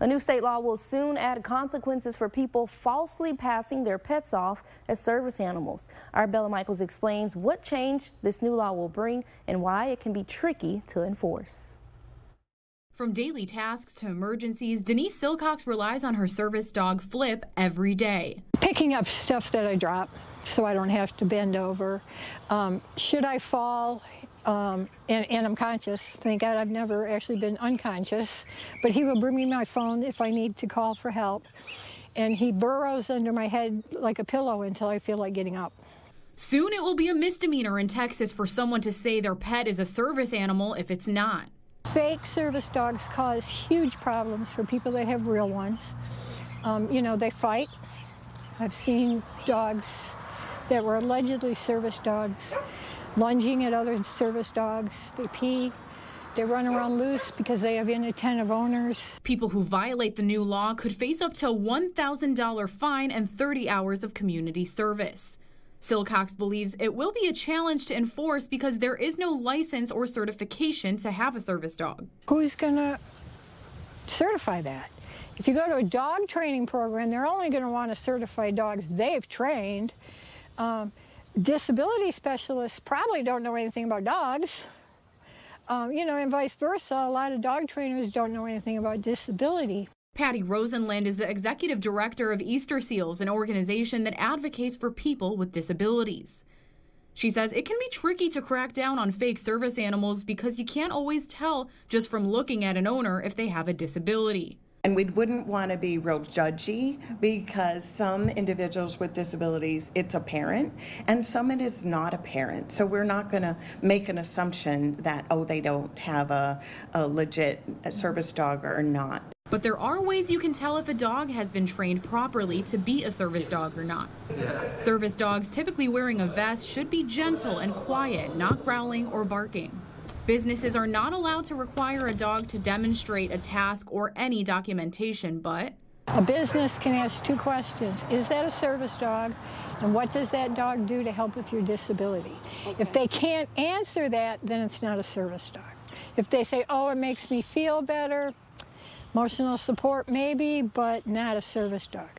A new state law will soon add consequences for people falsely passing their pets off as service animals. Our Bella Michaels explains what change this new law will bring and why it can be tricky to enforce. From daily tasks to emergencies, Denise Silcox relies on her service dog, Flip, every day. Picking up stuff that I drop so I don't have to bend over. Should I fall, and I'm conscious, thank God I've never actually been unconscious, but he will bring me my phone if I need to call for help. And he burrows under my head like a pillow until I feel like getting up. Soon it will be a misdemeanor in Texas for someone to say their pet is a service animal if it's not. Fake service dogs cause huge problems for people that have real ones. You know, they fight. I've seen dogs that were allegedly service dogs lunging at other service dogs. They pee. They run around loose because they have inattentive owners. People who violate the new law could face up to a $1,000 fine and 30 hours of community service. Silcox believes it will be a challenge to enforce because there is no license or certification to have a service dog. Who's going to certify that? If you go to a dog training program, they're only going to want to certify dogs they've trained. Disability specialists probably don't know anything about dogs. You know, and vice versa, a lot of dog trainers don't know anything about disability. Patty Rosenland is the executive director of Easter Seals, an organization that advocates for people with disabilities. She says it can be tricky to crack down on fake service animals because you can't always tell just from looking at an owner if they have a disability. And we wouldn't want to be real judgy because some individuals with disabilities, it's apparent, and some it is not apparent. So we're not going to make an assumption that, oh, they don't have a legit service dog or not. But there are ways you can tell if a dog has been trained properly to be a service dog or not. Service dogs typically wearing a vest should be gentle and quiet, not growling or barking. Businesses are not allowed to require a dog to demonstrate a task or any documentation, but a business can ask two questions. Is that a service dog? And what does that dog do to help with your disability? If they can't answer that, then it's not a service dog. If they say, oh, it makes me feel better, emotional support maybe, but not a service dog.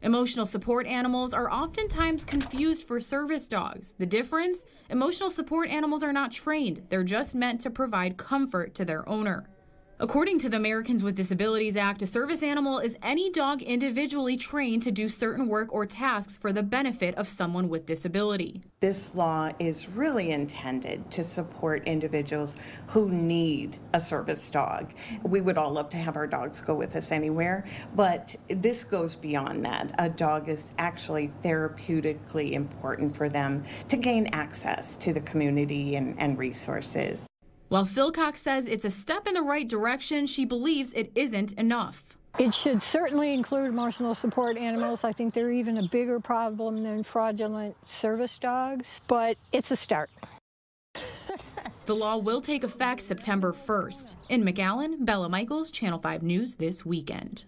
Emotional support animals are oftentimes confused for service dogs. The difference? Emotional support animals are not trained. They're just meant to provide comfort to their owner. According to the Americans with Disabilities Act, a service animal is any dog individually trained to do certain work or tasks for the benefit of someone with disability. This law is really intended to support individuals who need a service dog. We would all love to have our dogs go with us anywhere, but this goes beyond that. A dog is actually therapeutically important for them to gain access to the community and resources. While Silcox says it's a step in the right direction, she believes it isn't enough. It should certainly include emotional support animals. I think they're even a bigger problem than fraudulent service dogs, but it's a start. The law will take effect September 1st. In McAllen, Bella Michaels, Channel 5 News this weekend.